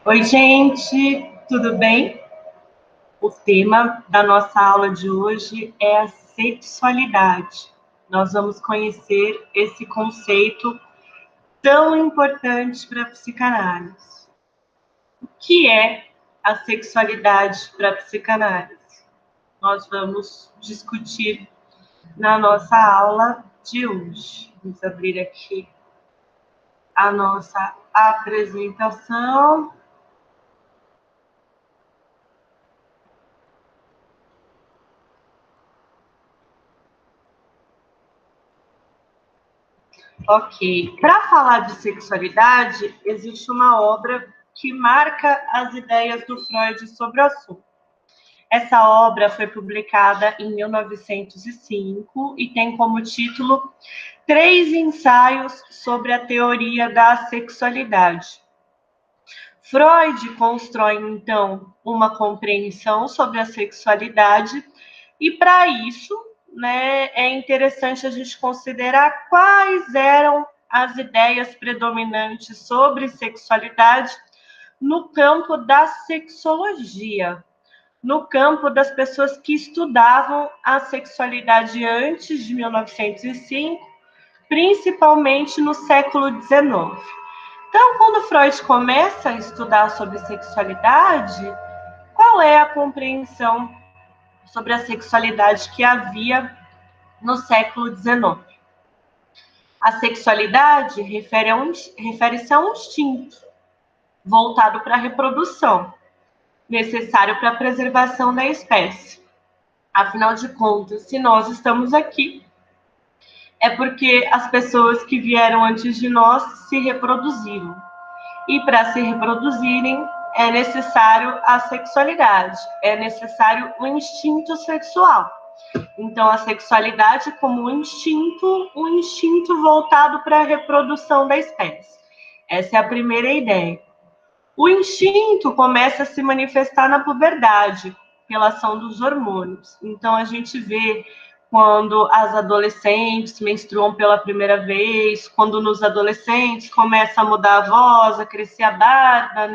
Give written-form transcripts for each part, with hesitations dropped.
Oi, gente, tudo bem? O tema da nossa aula de hoje é a sexualidade. Nós vamos conhecer esse conceito tão importante para a psicanálise. O que é a sexualidade para a psicanálise? Nós vamos discutir na nossa aula de hoje. Vamos abrir aqui a nossa apresentação. Ok. Para falar de sexualidade, existe uma obra que marca as ideias do Freud sobre o assunto. Essa obra foi publicada em 1905 e tem como título Três ensaios sobre a teoria da sexualidade. Freud constrói, então, uma compreensão sobre a sexualidade e, para isso, é interessante a gente considerar quais eram as ideias predominantes sobre sexualidade no campo da sexologia, no campo das pessoas que estudavam a sexualidade antes de 1905, principalmente no século XIX. Então, quando Freud começa a estudar sobre sexualidade, qual é a compreensão sobre a sexualidade que havia no século XIX? A sexualidade refere-se a um instinto voltado para a reprodução, necessário para a preservação da espécie. Afinal de contas, se nós estamos aqui, é porque as pessoas que vieram antes de nós se reproduziram. E para se reproduzirem, é necessário a sexualidade, é necessário o instinto sexual. Então, a sexualidade como um instinto voltado para a reprodução da espécie. Essa é a primeira ideia. O instinto começa a se manifestar na puberdade, pela ação dos hormônios. Então, a gente vê quando as adolescentes menstruam pela primeira vez, quando nos adolescentes começa a mudar a voz, a crescer a barba,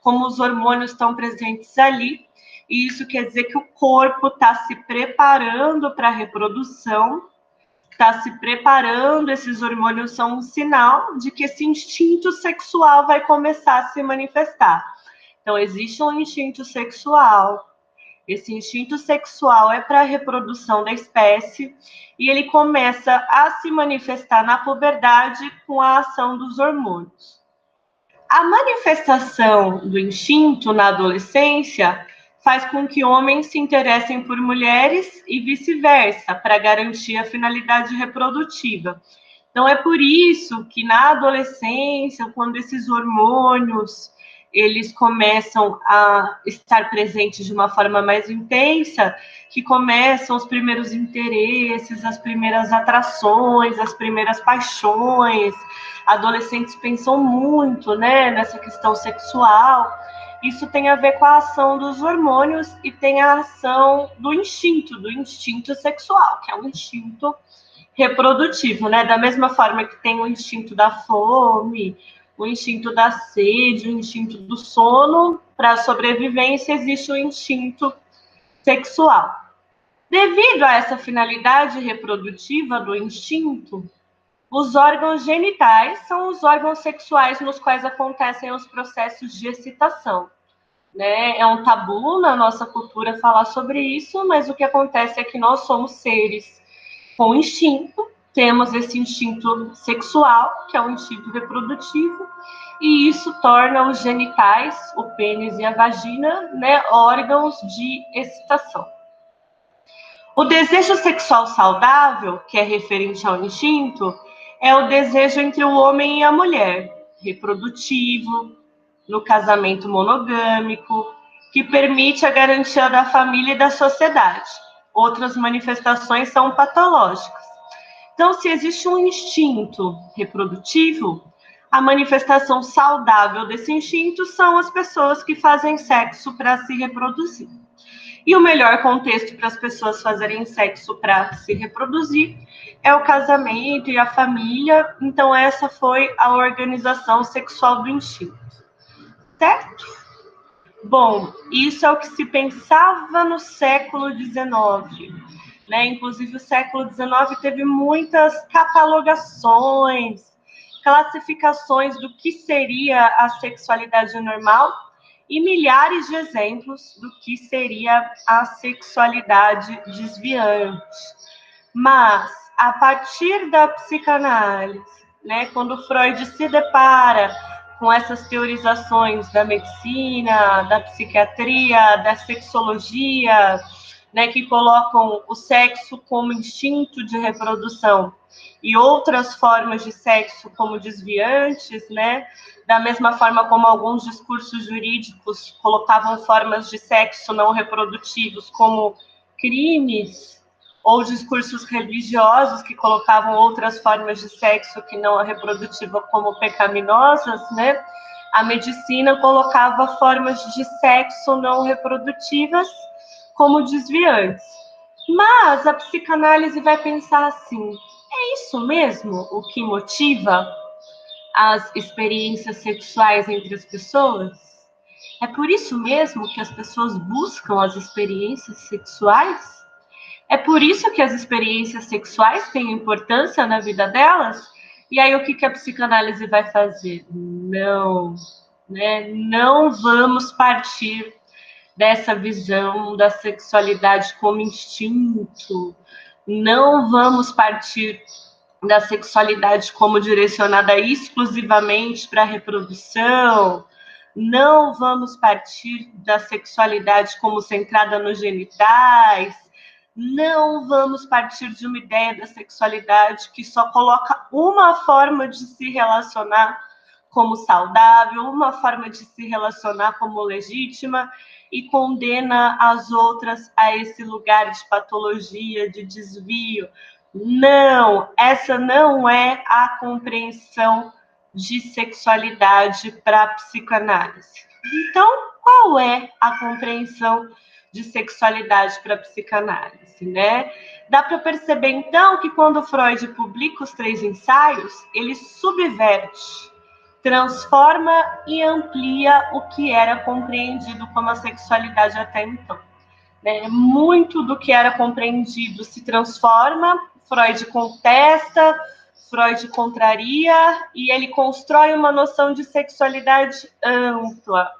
Como os hormônios estão presentes ali. E isso quer dizer que o corpo está se preparando para a reprodução, está se preparando, esses hormônios são um sinal de que esse instinto sexual vai começar a se manifestar. Então, existe um instinto sexual. Esse instinto sexual é para a reprodução da espécie e ele começa a se manifestar na puberdade com a ação dos hormônios. A manifestação do instinto na adolescência faz com que homens se interessem por mulheres e vice-versa, para garantir a finalidade reprodutiva. Então, é por isso que na adolescência, quando esses hormônios eles começam a estar presentes de uma forma mais intensa, que começam os primeiros interesses, as primeiras atrações, as primeiras paixões. Adolescentes pensam muito, nessa questão sexual. Isso tem a ver com a ação dos hormônios e tem a ação do instinto sexual, que é um instinto reprodutivo, Da mesma forma que tem o instinto da fome, o instinto da sede, o instinto do sono, para a sobrevivência existe o instinto sexual. Devido a essa finalidade reprodutiva do instinto, os órgãos genitais são os órgãos sexuais nos quais acontecem os processos de excitação. É um tabu na nossa cultura falar sobre isso, mas o que acontece é que nós somos seres com instinto, temos esse instinto sexual, que é um instinto reprodutivo, e isso torna os genitais, o pênis e a vagina, órgãos de excitação. O desejo sexual saudável, que é referente ao instinto, é o desejo entre o homem e a mulher, reprodutivo, no casamento monogâmico, que permite a garantia da família e da sociedade. Outras manifestações são patológicas. Então, se existe um instinto reprodutivo, a manifestação saudável desse instinto são as pessoas que fazem sexo para se reproduzir. E o melhor contexto para as pessoas fazerem sexo para se reproduzir é o casamento e a família. Então, essa foi a organização sexual do instinto. certo? Bom, isso é o que se pensava no século XIX, né? Inclusive, o século XIX teve muitas catalogações, classificações do que seria a sexualidade normal e milhares de exemplos do que seria a sexualidade desviante. Mas, a partir da psicanálise, né, quando Freud se depara com essas teorizações da medicina, da psiquiatria, da sexologia, né, que colocam o sexo como instinto de reprodução e outras formas de sexo como desviantes, né, da mesma forma como alguns discursos jurídicos colocavam formas de sexo não reprodutivos como crimes, ou discursos religiosos que colocavam outras formas de sexo que não a reprodutiva como pecaminosas, né? A medicina colocava formas de sexo não reprodutivas como desviantes. Mas a psicanálise vai pensar assim: é isso mesmo o que motiva as experiências sexuais entre as pessoas? É por isso mesmo que as pessoas buscam as experiências sexuais? É por isso que as experiências sexuais têm importância na vida delas? E aí, o que a psicanálise vai fazer? Não, né? Não vamos partir dessa visão da sexualidade como instinto. Não vamos partir da sexualidade como direcionada exclusivamente para a reprodução. Não vamos partir da sexualidade como centrada nos genitais. Não vamos partir de uma ideia da sexualidade que só coloca uma forma de se relacionar como saudável, uma forma de se relacionar como legítima e condena as outras a esse lugar de patologia, de desvio. Não, essa não é a compreensão de sexualidade para a psicanálise. Então, qual é a compreensão de sexualidade para a psicanálise, né? Dá para perceber, então, que quando Freud publica os 3 ensaios, ele subverte, transforma e amplia o que era compreendido como a sexualidade até então. Né? Muito do que era compreendido se transforma, Freud contesta, Freud contraria, e ele constrói uma noção de sexualidade ampla,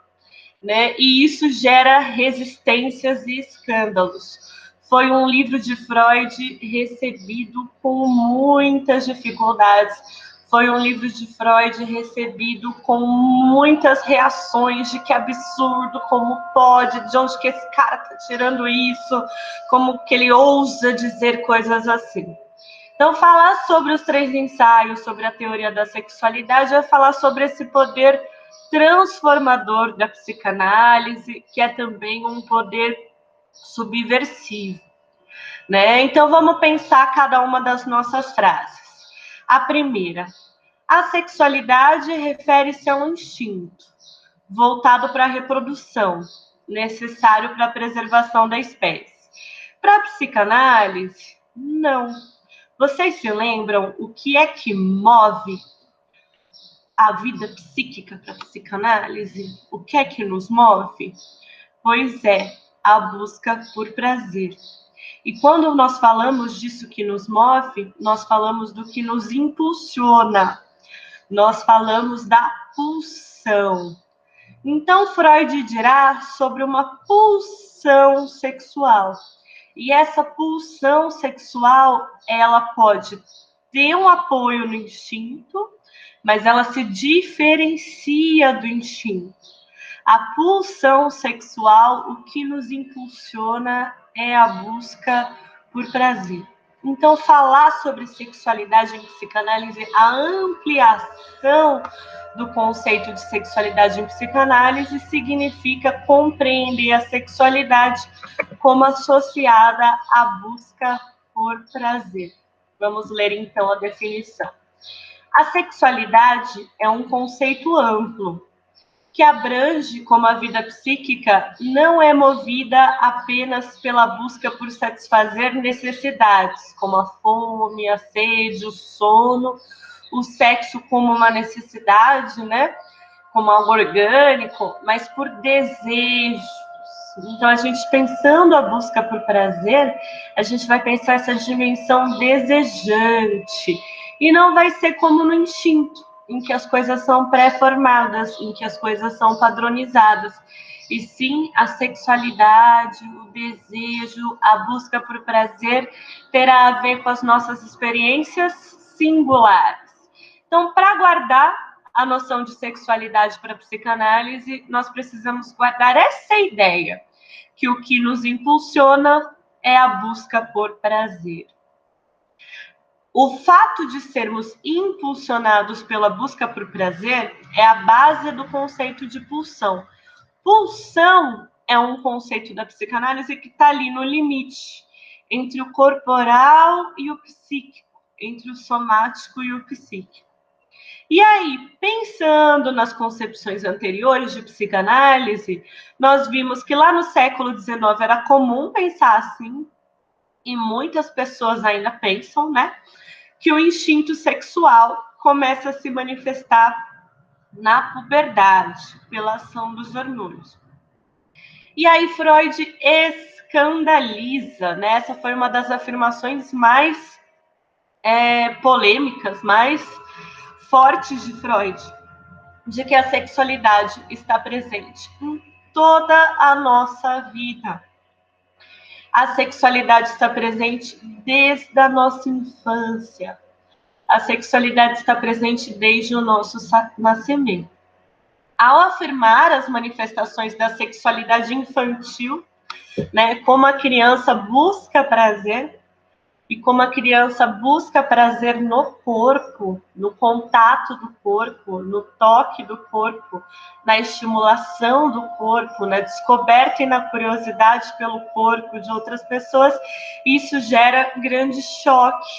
né? E isso gera resistências e escândalos. Foi um livro de Freud recebido com muitas dificuldades. Foi um livro de Freud recebido com muitas reações de que absurdo, como pode, de onde que esse cara está tirando isso, como que ele ousa dizer coisas assim. Então, falar sobre os 3 ensaios, sobre a teoria da sexualidade, é falar sobre esse poder transformador da psicanálise, que é também um poder subversivo, né? Então, vamos pensar cada uma das nossas frases. A primeira: a sexualidade refere-se a um instinto voltado para a reprodução, necessário para a preservação da espécie. Para a psicanálise, não. Vocês se lembram o que é que move a vida psíquica para a psicanálise? O que é que nos move? Pois é, a busca por prazer. E quando nós falamos disso que nos move, nós falamos do que nos impulsiona. Nós falamos da pulsão. Então, Freud dirá sobre uma pulsão sexual. E essa pulsão sexual, ela pode ter um apoio no instinto, mas ela se diferencia do instinto. A pulsão sexual, o que nos impulsiona é a busca por prazer. Então, falar sobre sexualidade em psicanálise, a ampliação do conceito de sexualidade em psicanálise significa compreender a sexualidade como associada à busca por prazer. Vamos ler, então, a definição. A sexualidade é um conceito amplo, que abrange como a vida psíquica não é movida apenas pela busca por satisfazer necessidades, como a fome, a sede, o sono, o sexo como uma necessidade, né? como algo orgânico, mas por desejos. Então, a gente pensando a busca por prazer, a gente vai pensar essa dimensão desejante. E não vai ser como no instinto, em que as coisas são pré-formadas, em que as coisas são padronizadas. E sim, a sexualidade, o desejo, a busca por prazer terá a ver com as nossas experiências singulares. Então, para guardar a noção de sexualidade para a psicanálise, nós precisamos guardar essa ideia, que o que nos impulsiona é a busca por prazer. O fato de sermos impulsionados pela busca por prazer é a base do conceito de pulsão. Pulsão é um conceito da psicanálise que está ali no limite entre o corporal e o psíquico, entre o somático e o psíquico. E aí, pensando nas concepções anteriores de psicanálise, nós vimos que lá no século XIX era comum pensar assim, e muitas pessoas ainda pensam, né? Que o instinto sexual começa a se manifestar na puberdade, pela ação dos hormônios. E aí Freud escandaliza, né? Essa foi uma das afirmações mais polêmicas, mais fortes de Freud, de que a sexualidade está presente em toda a nossa vida. A sexualidade está presente desde a nossa infância. A sexualidade está presente desde o nosso nascimento. Ao afirmar as manifestações da sexualidade infantil, né, como a criança busca prazer, e como a criança busca prazer no corpo, no contato do corpo, no toque do corpo, na estimulação do corpo, na descoberta e na curiosidade pelo corpo de outras pessoas, isso gera grande choque.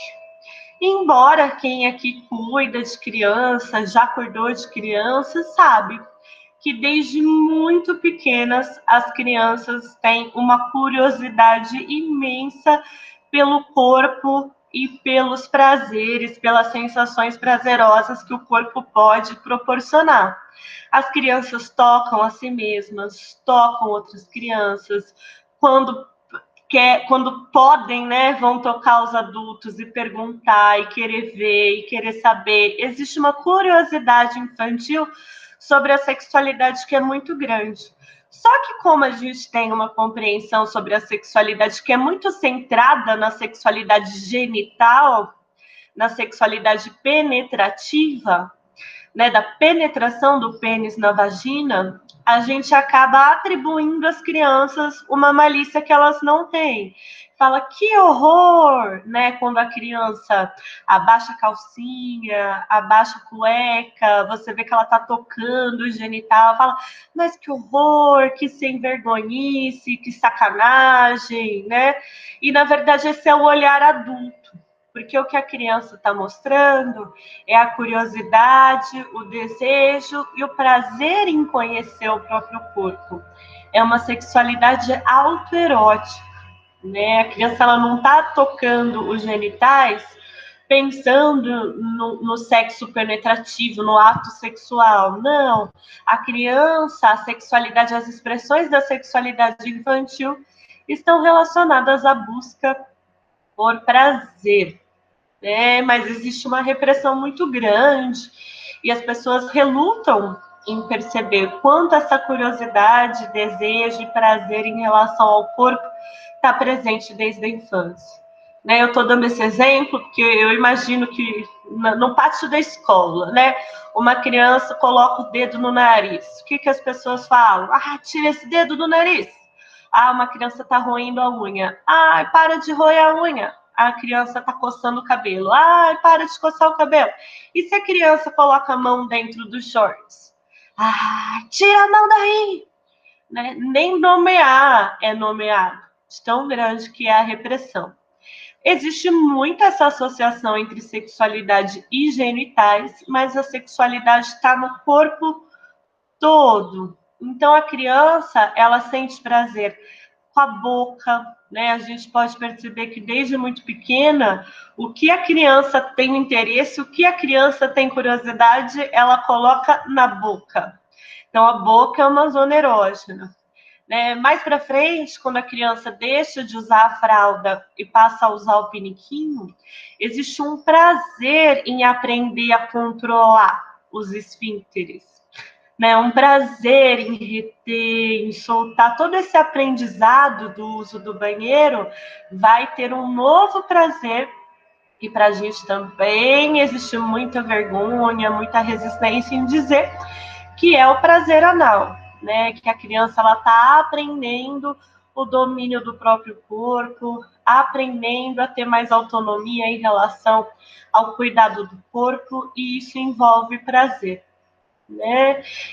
Embora quem aqui cuida de criança, já cuidou de criança, sabe que desde muito pequenas as crianças têm uma curiosidade imensa pelo corpo e pelos prazeres, pelas sensações prazerosas que o corpo pode proporcionar. As crianças tocam a si mesmas, tocam outras crianças, quando podem, né, vão tocar os adultos e perguntar, e querer ver, e querer saber. Existe uma curiosidade infantil sobre a sexualidade que é muito grande. Só que como a gente tem uma compreensão sobre a sexualidade que é muito centrada na sexualidade genital, na sexualidade penetrativa, né, da penetração do pênis na vagina, a gente acaba atribuindo às crianças uma malícia que elas não têm. Fala, que horror, né? Quando a criança abaixa a calcinha, abaixa a cueca, você vê que ela tá tocando o genital, fala, mas que horror, que sem vergonhice, que sacanagem, né? E, na verdade, esse é o olhar adulto. Porque o que a criança está mostrando é a curiosidade, o desejo e o prazer em conhecer o próprio corpo. É uma sexualidade autoerótica, né? A criança ela não está tocando os genitais pensando no sexo penetrativo, no ato sexual. Não. A criança, a sexualidade, as expressões da sexualidade infantil estão relacionadas à busca por prazer, né? Mas existe uma repressão muito grande e as pessoas relutam em perceber quanto essa curiosidade, desejo e prazer em relação ao corpo está presente desde a infância. Né? Eu estou dando esse exemplo porque eu imagino que no pátio da escola, né, uma criança coloca o dedo no nariz. O que as pessoas falam? Ah, tira esse dedo do nariz. Ah, uma criança está roendo a unha. Ah, para de roer a unha. A criança está coçando o cabelo. Ah, para de coçar o cabelo. E se a criança coloca a mão dentro dos shorts? Ah, tira a mão daí. Né? Nem nomear é nomeado. De tão grande que é a repressão. Existe muita essa associação entre sexualidade e genitais, mas a sexualidade está no corpo todo. Então, a criança, ela sente prazer com a boca, né? A gente pode perceber que desde muito pequena, o que a criança tem interesse, o que a criança tem curiosidade, ela coloca na boca. Então, a boca é uma zona erógena. Mais para frente, quando a criança deixa de usar a fralda e passa a usar o piniquinho, existe um prazer em aprender a controlar os esfíncteres, um prazer em reter, em soltar. Todo esse aprendizado do uso do banheiro vai ter um novo prazer. E para a gente também existe muita vergonha, muita resistência em dizer que é o prazer anal, que a criança ela está aprendendo o domínio do próprio corpo, aprendendo a ter mais autonomia em relação ao cuidado do corpo, e isso envolve prazer.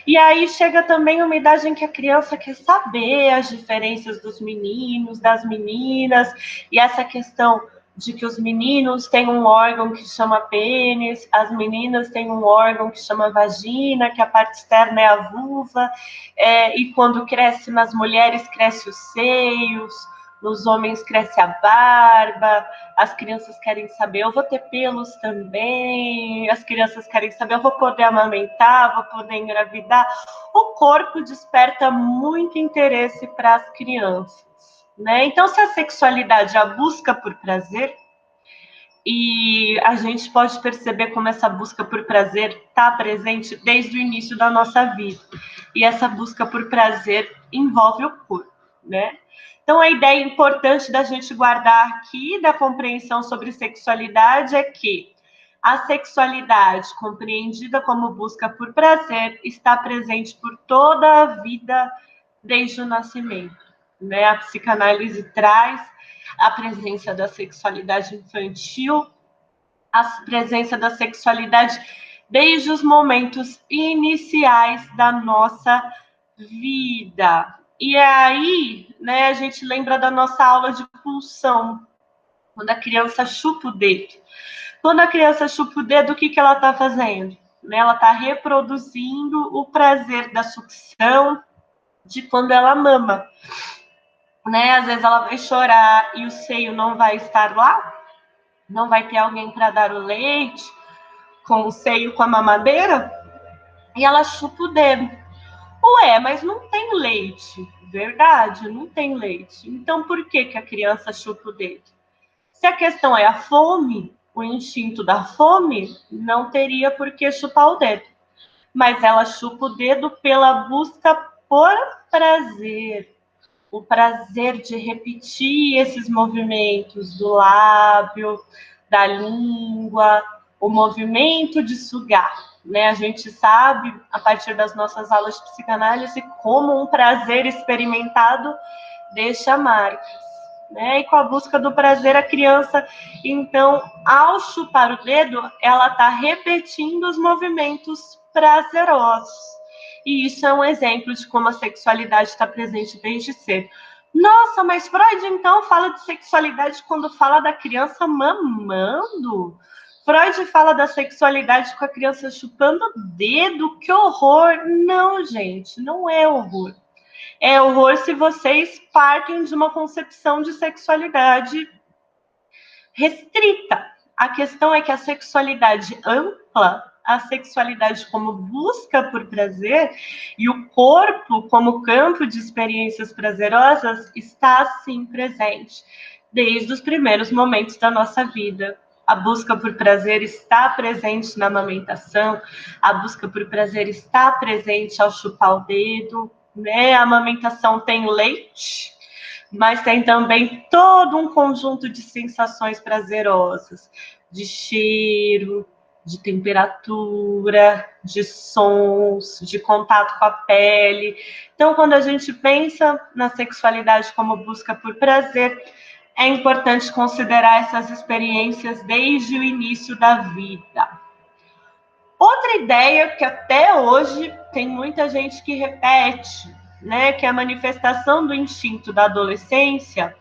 E aí chega também uma idade em que a criança quer saber as diferenças dos meninos, das meninas, e essa questão de que os meninos têm um órgão que chama pênis, as meninas têm um órgão que chama vagina, que a parte externa é a vulva, e quando cresce nas mulheres, cresce os seios, nos homens cresce a barba, as crianças querem saber, eu vou ter pelos também, as crianças querem saber, eu vou poder amamentar, vou poder engravidar. O corpo desperta muito interesse para as crianças, Então, se a sexualidade é a busca por prazer, e a gente pode perceber como essa busca por prazer está presente desde o início da nossa vida. E essa busca por prazer envolve o corpo, Então, a ideia importante da gente guardar aqui da compreensão sobre sexualidade é que a sexualidade, compreendida como busca por prazer, está presente por toda a vida desde o nascimento. A psicanálise traz a presença da sexualidade infantil, a presença da sexualidade desde os momentos iniciais da nossa vida. E aí, a gente lembra da nossa aula de pulsão, quando a criança chupa o dedo. Quando a criança chupa o dedo, o que ela está fazendo? Ela está reproduzindo o prazer da sucção de quando ela mama. Às vezes ela vai chorar e o seio não vai estar lá, não vai ter alguém para dar o leite, com o seio, com a mamadeira, e ela chupa o dedo. Ué, mas não tem leite. Verdade, não tem leite. Então, por que a criança chupa o dedo? Se a questão é a fome, o instinto da fome, não teria por que chupar o dedo. Mas ela chupa o dedo pela busca por prazer. O prazer de repetir esses movimentos do lábio, da língua, o movimento de sugar. A gente sabe, a partir das nossas aulas de psicanálise, como um prazer experimentado deixa marcas. E com a busca do prazer, a criança, então, ao chupar o dedo, ela está repetindo os movimentos prazerosos. E isso é um exemplo de como a sexualidade está presente desde cedo. Nossa, mas Freud, então, fala de sexualidade quando fala da criança mamando? Freud fala da sexualidade com a criança chupando o dedo? Que horror! Não, gente, não é horror. É horror se vocês partem de uma concepção de sexualidade restrita. A questão é que a sexualidade ampla, a sexualidade como busca por prazer e o corpo como campo de experiências prazerosas está sim presente desde os primeiros momentos da nossa vida. A busca por prazer está presente na amamentação, a busca por prazer está presente ao chupar o dedo, A amamentação tem leite, mas tem também todo um conjunto de sensações prazerosas, de cheiro, de temperatura, de sons, de contato com a pele. Então, quando a gente pensa na sexualidade como busca por prazer, é importante considerar essas experiências desde o início da vida. Outra ideia que até hoje tem muita gente que repete, que a manifestação do instinto da adolescência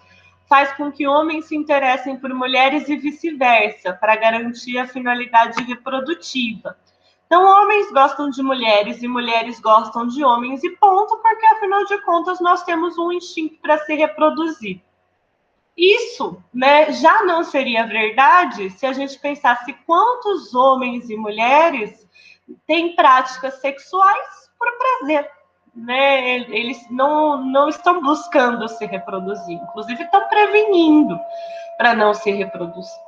faz com que homens se interessem por mulheres e vice-versa, para garantir a finalidade reprodutiva. Então, homens gostam de mulheres e mulheres gostam de homens e ponto, porque afinal de contas nós temos um instinto para se reproduzir. Isso, já não seria verdade se a gente pensasse quantos homens e mulheres têm práticas sexuais por prazer, né? Eles não estão buscando se reproduzir, inclusive estão prevenindo para não se reproduzir.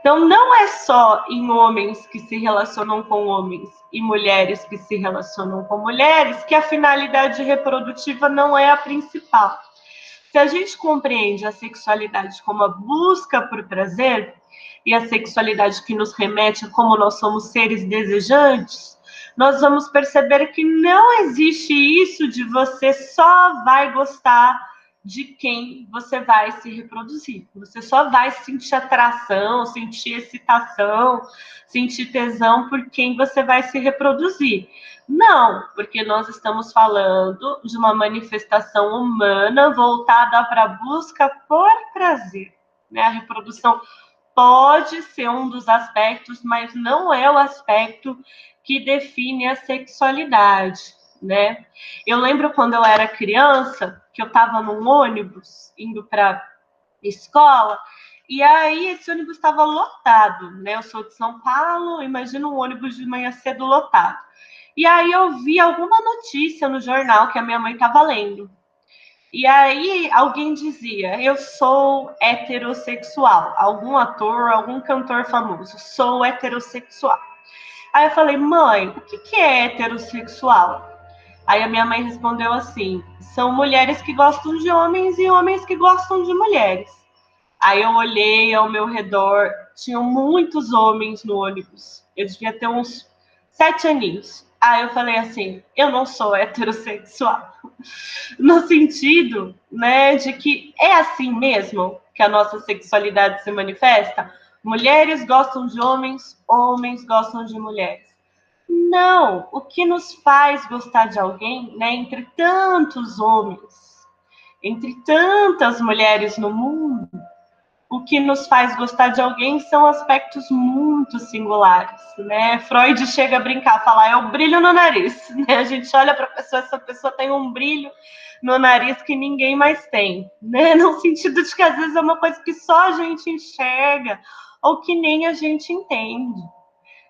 Então, não é só em homens que se relacionam com homens e mulheres que se relacionam com mulheres que a finalidade reprodutiva não é a principal. Se a gente compreende a sexualidade como a busca por prazer e a sexualidade que nos remete a como nós somos seres desejantes, nós vamos perceber que não existe isso de você só vai gostar de quem você vai se reproduzir. Você só vai sentir atração, sentir excitação, sentir tesão por quem você vai se reproduzir. Não, porque nós estamos falando de uma manifestação humana voltada para a busca por prazer, né? A reprodução pode ser um dos aspectos, mas não é o aspecto que define a sexualidade, né? Eu lembro quando eu era criança, que eu estava num ônibus indo para escola, e aí esse ônibus estava lotado, né? Eu sou de São Paulo, imagina um ônibus de manhã cedo lotado. E aí eu vi alguma notícia no jornal que a minha mãe estava lendo. E aí alguém dizia, eu sou heterossexual. Algum ator, algum cantor famoso, sou heterossexual. Aí eu falei, mãe, o que é heterossexual? Aí a minha mãe respondeu assim, são mulheres que gostam de homens e homens que gostam de mulheres. Aí eu olhei ao meu redor, tinham muitos homens no ônibus. Eu devia ter uns 7 aninhos. Aí eu falei assim, eu não sou heterossexual. No sentido, né, de que é assim mesmo que a nossa sexualidade se manifesta? Mulheres gostam de homens, homens gostam de mulheres. Não, o que nos faz gostar de alguém, né, entre tantos homens, entre tantas mulheres no mundo, o que nos faz gostar de alguém são aspectos muito singulares, né? Freud chega a brincar, falar, é o brilho no nariz, né? A gente olha para a pessoa, essa pessoa tem um brilho no nariz que ninguém mais tem, né? No sentido de que às vezes é uma coisa que só a gente enxerga ou que nem a gente entende,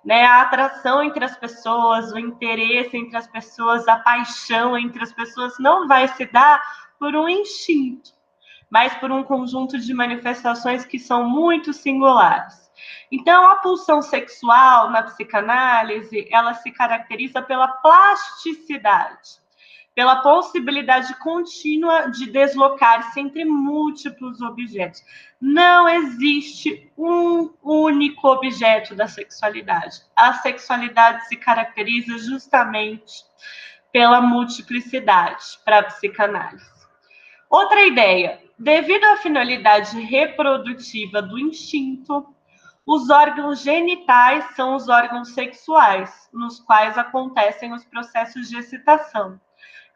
né? A atração entre as pessoas, o interesse entre as pessoas, a paixão entre as pessoas não vai se dar por um instinto, mas por um conjunto de manifestações que são muito singulares. Então, a pulsão sexual na psicanálise, ela se caracteriza pela plasticidade, pela possibilidade contínua de deslocar-se entre múltiplos objetos. Não existe um único objeto da sexualidade. A sexualidade se caracteriza justamente pela multiplicidade para a psicanálise. Outra ideia, devido à finalidade reprodutiva do instinto, os órgãos genitais são os órgãos sexuais, nos quais acontecem os processos de excitação,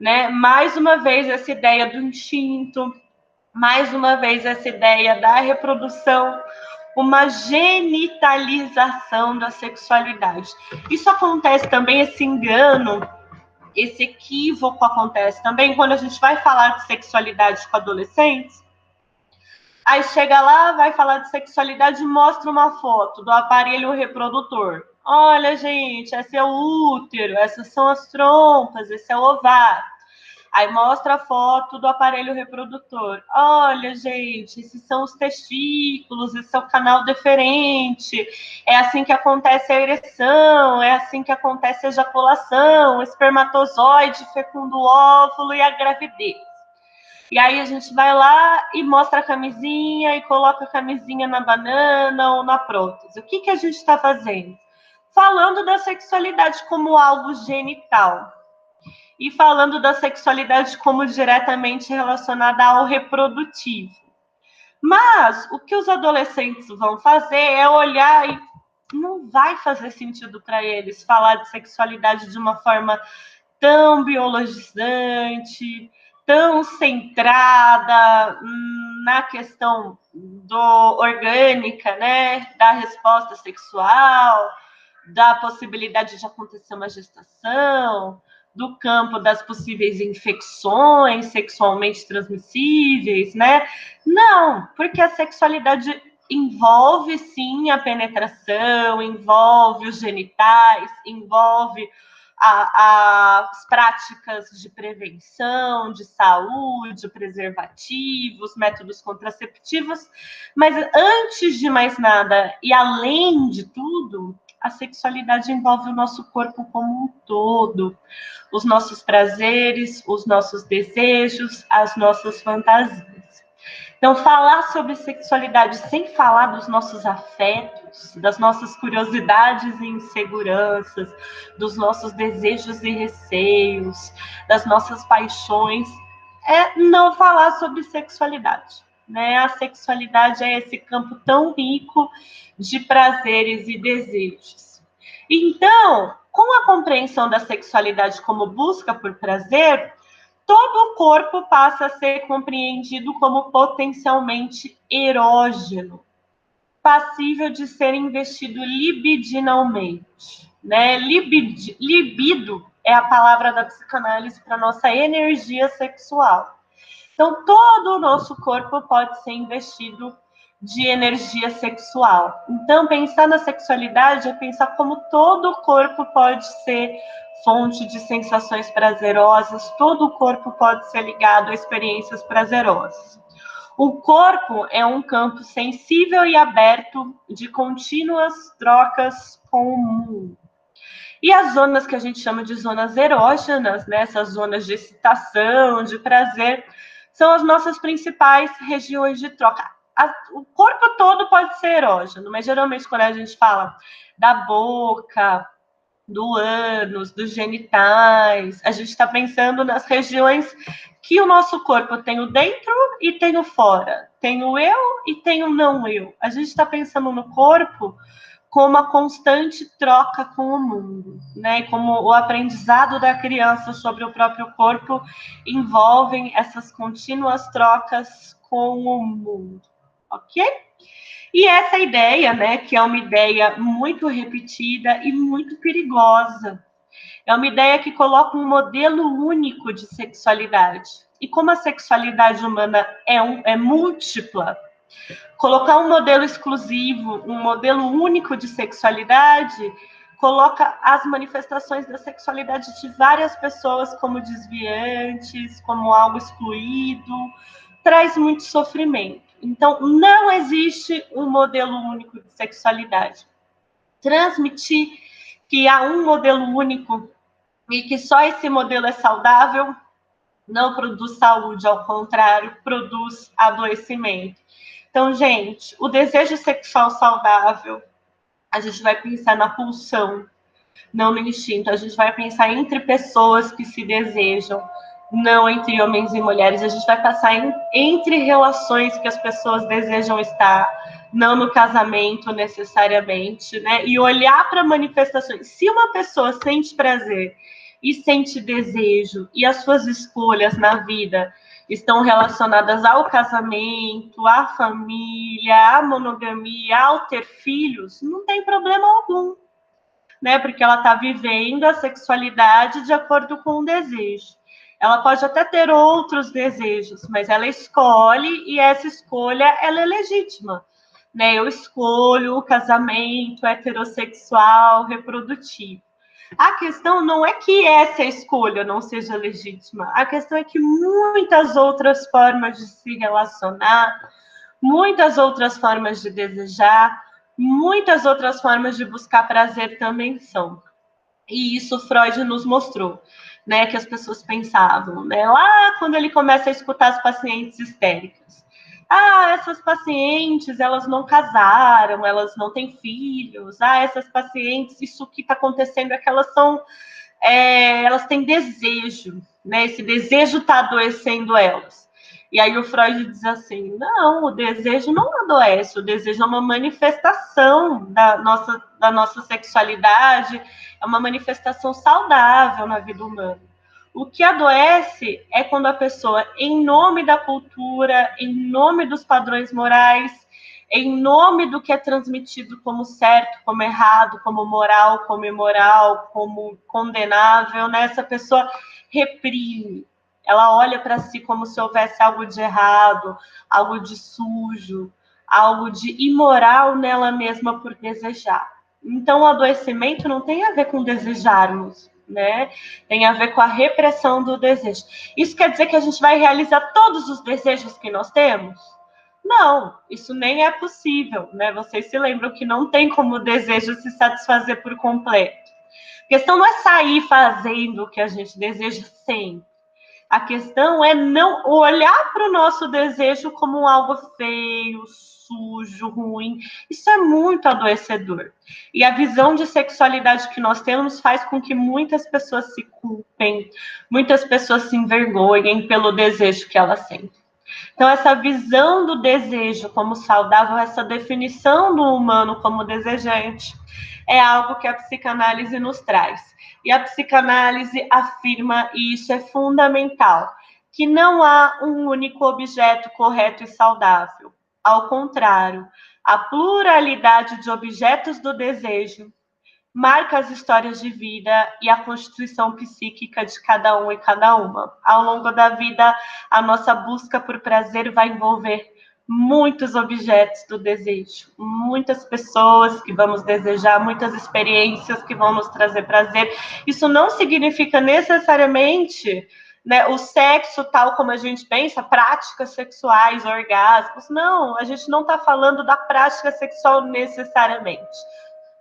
né? Mais uma vez, essa ideia do instinto, mais uma vez, essa ideia da reprodução, uma genitalização da sexualidade. Isso acontece também, esse engano, esse equívoco acontece também quando a gente vai falar de sexualidade com adolescentes. Aí chega lá, vai falar de sexualidade e mostra uma foto do aparelho reprodutor. Olha, gente, esse é o útero, essas são as trompas, esse é o ovário. Aí mostra a foto do aparelho reprodutor. Olha, gente, esses são os testículos, esse é o canal deferente. É assim que acontece a ereção, é assim que acontece a ejaculação, o espermatozoide fecunda o óvulo e a gravidez. E aí a gente vai lá e mostra a camisinha e coloca a camisinha na banana ou na prótese. O que a gente está fazendo? Falando da sexualidade como algo genital. E falando da sexualidade como diretamente relacionada ao reprodutivo. Mas o que os adolescentes vão fazer é olhar e não vai fazer sentido para eles falar de sexualidade de uma forma tão biologizante, tão centrada na questão orgânica, né, da resposta sexual, da possibilidade de acontecer uma gestação, do campo das possíveis infecções sexualmente transmissíveis, né? Não, porque a sexualidade envolve, sim, a penetração, envolve os genitais, envolve as práticas de prevenção, de saúde, preservativos, métodos contraceptivos, mas antes de mais nada e além de tudo, a sexualidade envolve o nosso corpo como um todo, os nossos prazeres, os nossos desejos, as nossas fantasias. Então, falar sobre sexualidade sem falar dos nossos afetos, das nossas curiosidades e inseguranças, dos nossos desejos e receios, das nossas paixões, é não falar sobre sexualidade. Né? A sexualidade é esse campo tão rico de prazeres e desejos. Então, com a compreensão da sexualidade como busca por prazer, todo o corpo passa a ser compreendido como potencialmente erógeno, passível de ser investido libidinalmente. Né? Libido é a palavra da psicanálise para nossa energia sexual. Então, todo o nosso corpo pode ser investido de energia sexual. Então, pensar na sexualidade é pensar como todo o corpo pode ser fonte de sensações prazerosas, todo o corpo pode ser ligado a experiências prazerosas. O corpo é um campo sensível e aberto de contínuas trocas com o mundo. E as zonas que a gente chama de zonas erógenas, né, essas zonas de excitação, de prazer, são as nossas principais regiões de troca. O corpo todo pode ser erógeno, mas geralmente quando a gente fala da boca, do ânus, dos genitais, a gente está pensando nas regiões que o nosso corpo tem o dentro e tem o fora, tem o eu e tem o não eu. A gente está pensando no corpo como uma constante troca com o mundo, né? Como o aprendizado da criança sobre o próprio corpo envolvem essas contínuas trocas com o mundo, ok? E essa ideia, né, que é uma ideia muito repetida e muito perigosa, é uma ideia que coloca um modelo único de sexualidade. E como a sexualidade humana é múltipla, colocar um modelo exclusivo, um modelo único de sexualidade, coloca as manifestações da sexualidade de várias pessoas como desviantes, como algo excluído, traz muito sofrimento. Então, não existe um modelo único de sexualidade. Transmitir que há um modelo único e que só esse modelo é saudável não produz saúde, ao contrário, produz adoecimento. Então, gente, o desejo sexual saudável, a gente vai pensar na pulsão, não no instinto. A gente vai pensar entre pessoas que se desejam, não entre homens e mulheres. A gente vai passar entre relações que as pessoas desejam estar, não no casamento necessariamente, né? E olhar para manifestações. Se uma pessoa sente prazer e sente desejo e as suas escolhas na vida estão relacionadas ao casamento, à família, à monogamia, ao ter filhos, não tem problema algum, né? Porque ela está vivendo a sexualidade de acordo com o desejo. Ela pode até ter outros desejos, mas ela escolhe e essa escolha ela é legítima, né? Eu escolho o casamento heterossexual reprodutivo. A questão não é que essa escolha não seja legítima, a questão é que muitas outras formas de se relacionar, muitas outras formas de desejar, muitas outras formas de buscar prazer também são. E isso Freud nos mostrou, né, que as pessoas pensavam, né, lá quando ele começa a escutar as pacientes histéricas. Ah, essas pacientes, elas não casaram, elas não têm filhos. Ah, essas pacientes, isso que está acontecendo é que elas são, elas têm desejo, né? Esse desejo está adoecendo elas. E aí o Freud diz assim, não, o desejo não adoece, o desejo é uma manifestação da nossa sexualidade, é uma manifestação saudável na vida humana. O que adoece é quando a pessoa, em nome da cultura, em nome dos padrões morais, em nome do que é transmitido como certo, como errado, como moral, como imoral, como condenável, né? Essa pessoa reprime. Ela olha para si como se houvesse algo de errado, algo de sujo, algo de imoral nela mesma por desejar. Então, o adoecimento não tem a ver com desejarmos. né? Tem a ver com a repressão do desejo. Isso quer dizer que a gente vai realizar todos os desejos que nós temos? Não, isso nem é possível, né? Vocês se lembram que não tem como o desejo se satisfazer por completo. A questão não é sair fazendo o que a gente deseja sempre. A questão é não olhar para o nosso desejo como algo feio, sujo, ruim. Isso é muito adoecedor. E a visão de sexualidade que nós temos faz com que muitas pessoas se culpem, muitas pessoas se envergonhem pelo desejo que elas sentem. Então, essa visão do desejo como saudável, essa definição do humano como desejante, é algo que a psicanálise nos traz. E a psicanálise afirma, e isso é fundamental, que não há um único objeto correto e saudável. Ao contrário, a pluralidade de objetos do desejo marca as histórias de vida e a constituição psíquica de cada um e cada uma. Ao longo da vida, a nossa busca por prazer vai envolver muitos objetos do desejo, muitas pessoas que vamos desejar, muitas experiências que vão nos trazer prazer. Isso não significa necessariamente, né, o sexo tal como a gente pensa, práticas sexuais, orgasmos. Não, a gente não está falando da prática sexual necessariamente.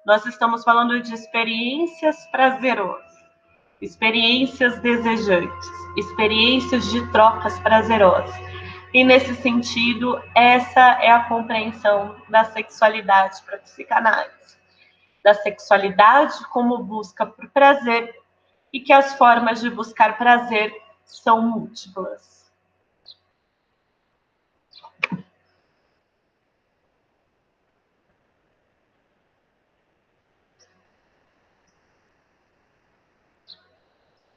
Nós estamos falando de experiências prazerosas, experiências desejantes, experiências de trocas prazerosas. E nesse sentido, essa é a compreensão da sexualidade para a psicanálise. Da sexualidade como busca por prazer e que as formas de buscar prazer são múltiplas.